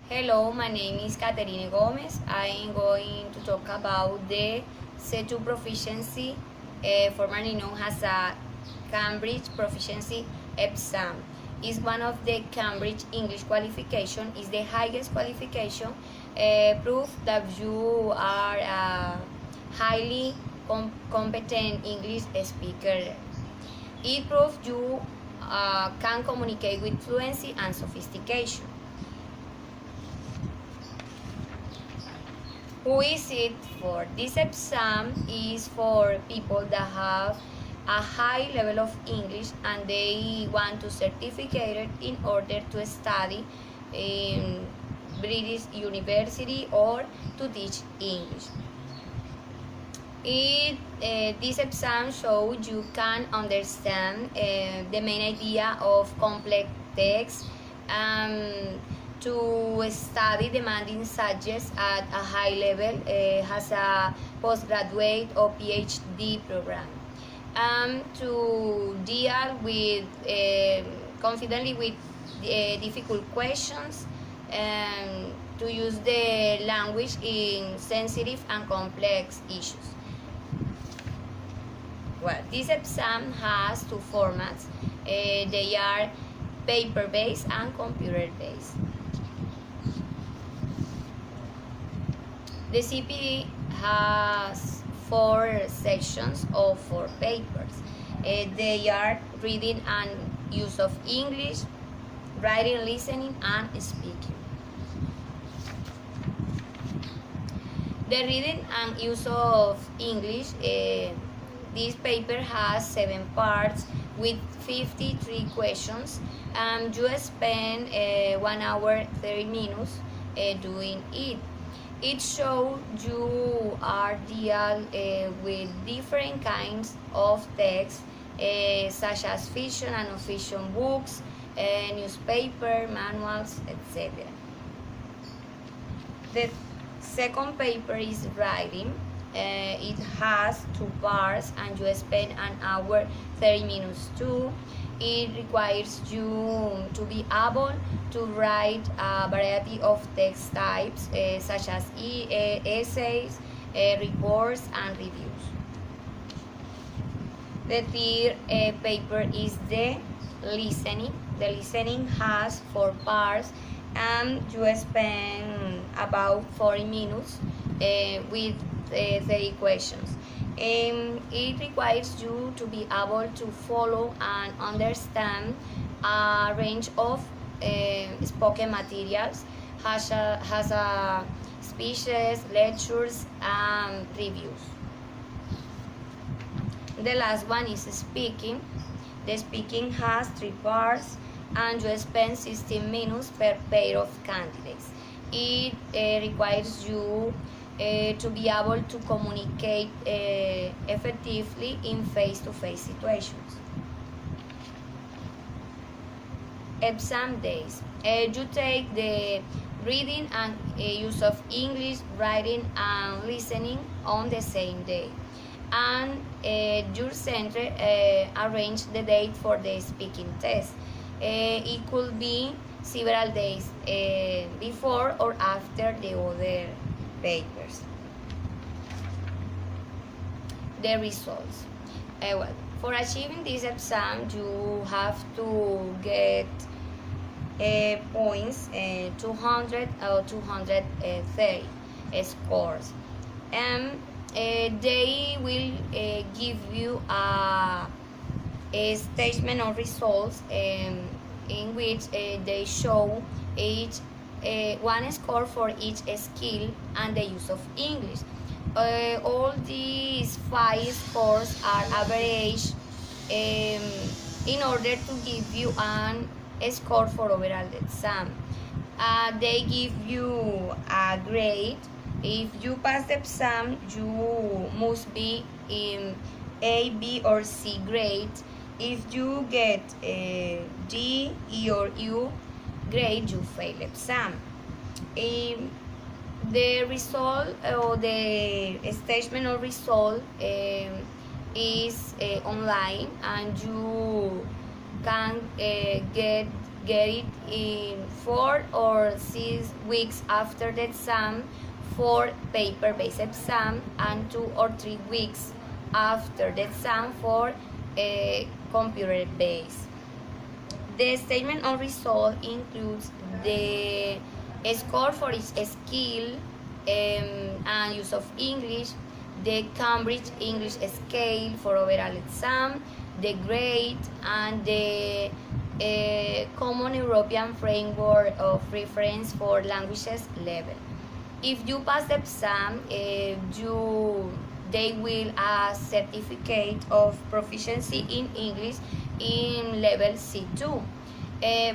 Hello, my name is Caterine Gomez. I am going to talk about the C2 proficiency, formerly known as a Cambridge Proficiency Exam. It's one of the Cambridge English qualification. It's the highest qualification, proof that you are a highly competent English speaker. It proves you can communicate with fluency and sophistication. Who is it for? This exam is for people that have a high level of English and they want to certificate it in order to study in British University or to teach English. This exam shows you can understand the main idea of complex text to study demanding subjects at a high level, has a postgraduate or PhD program, to deal with confidently with difficult questions, and to use the language in sensitive and complex issues. Well, this exam has two formats. They are paper-based and computer-based. The Cpe has 4 sections of 4 papers. They are reading and use of English, writing, listening, and speaking. The reading and use of English, this paper has 7 parts with 53 questions, and you spend 1 hour 30 minutes doing it. It shows you are deal with different kinds of text, such as fiction and non-fiction books, newspaper, manuals, etc. The second paper is writing. It has 2 parts and you spend 1 hour 30 minutes too. It requires you to be able to write a variety of text types, such as essays, reports, and reviews. The third paper is the listening. The listening has 4 parts and you spend about 40 minutes with 30 questions. It requires you to be able to follow and understand a range of spoken materials, has a speeches, lectures, and reviews. The last one is speaking. The speaking has 3 parts and you spend 16 minutes per pair of candidates. It requires you to be able to communicate effectively in face-to-face situations. Exam days. You take the reading and use of English, writing, and listening on the same day. And your center arrange the date for the speaking test. It could be several days before or after the other papers. The results. Well, for achieving this exam, you have to get points, 200 or 230 scores, and they will give you a statement of results in which they show each one score for each skill and the use of English. All these 5 scores are average in order to give you a score for overall exam. They give you a grade. If you pass the exam, you must be in A, B, or C grade. If you get D, E, or U grade, you fail exam. The result or the statement of result is online, and you can get get it in 4 or 6 weeks after the exam for paper-based exam, and 2 or 3 weeks after the exam for a computer-based. The statement of result includes the score for each skill and use of English, the Cambridge English scale for overall exam, the grade, and the Common European Framework of Reference for Languages level. If you pass the exam, they will a certificate of proficiency in English in level C2.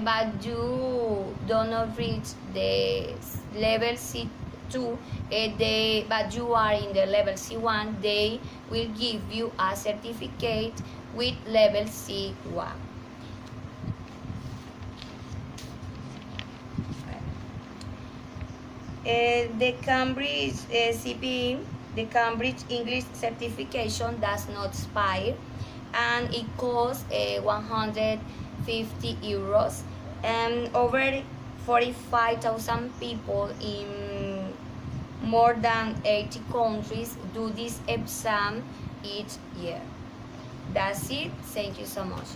But you do not reach the level C2, but you are in the level C1, they will give you a certificate with level C1. The Cambridge Cpe, the Cambridge English certification does not expire, and it costs 150 euros, and over 45,000 people in more than 80 countries do this exam each year. That's it. Thank you so much.